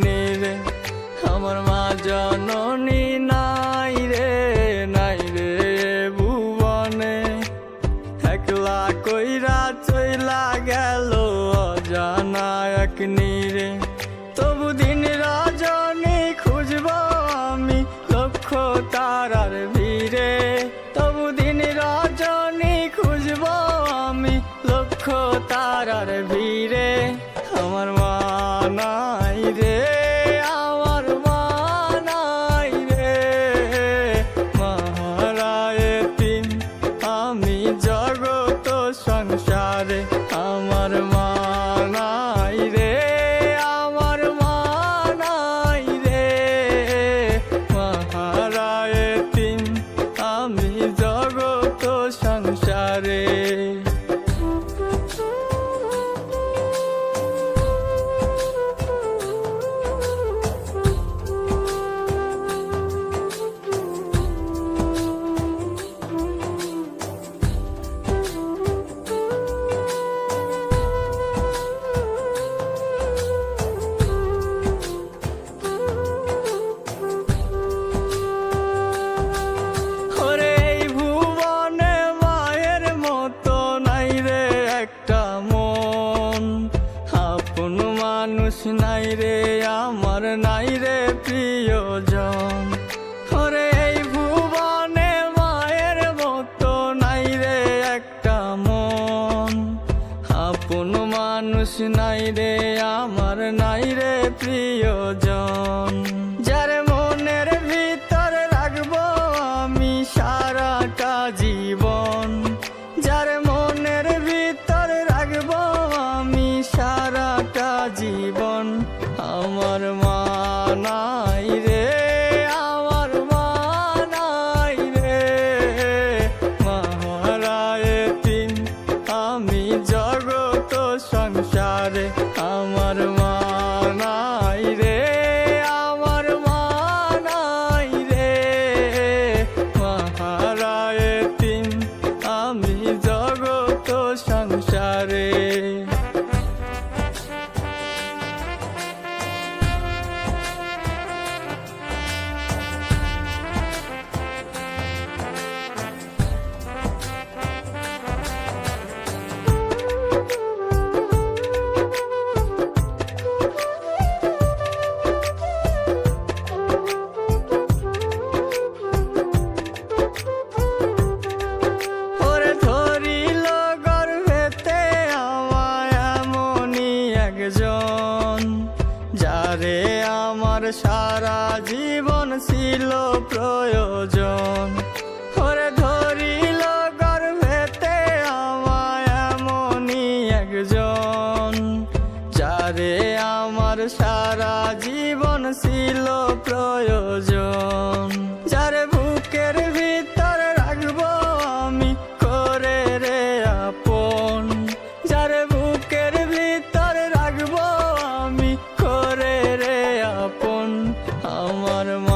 নিরে। আমার মা জননী নাই রে ভুবনে, একলা কইরা চইলা গেল অজানা এক নিরে। তবু দিন রজনী খুঁজব আমি লক্ষ তারার ভিড়ে, তবু দিন রজনী খুঁজব আমি লক্ষ তারার ভিড়ে। আমার মা নাই রে, আমার মা নাই রে, মহারায় তিন আমি জগত সংসারে। আমার মা নাই রে, আমার মা নাই রে, মহারায় তিন আমি জগত সংসারে। মানুষ নাই রে আমার, নাই রে প্রিয়জন। ওরে এই ভুবনে মায়ের মতো নাই রে একটা মন, আপন মানুষ নাই রে আমার, নাই রে প্রিয়জন। যার মনের ভিতর রাখবো আমি সারাটা জীবন, যার মনের ভিতর রাখবো আমি সারাটা জীবন। আমার মা নাই রে, আমার মা নাই রে, মহারায় তিন আমি জগত সংসারে। আমার মা নাই রে, আমার মা নাই রে, মহারায় তিন আমি জগত সংসারে। যারে আমার সারা জীবন ছিল প্রয়োজন, ওরে ধরিল গর্ভেতে আমায় এমনই একজন। যারে আমার সারা জীবন ছিল প্রয়োজন, যারে বুকের ভিতর রাখবো আমি করে রে আপন, যারে বুকের ভিতর রাখবো আমি করে রে আপন। আমার মা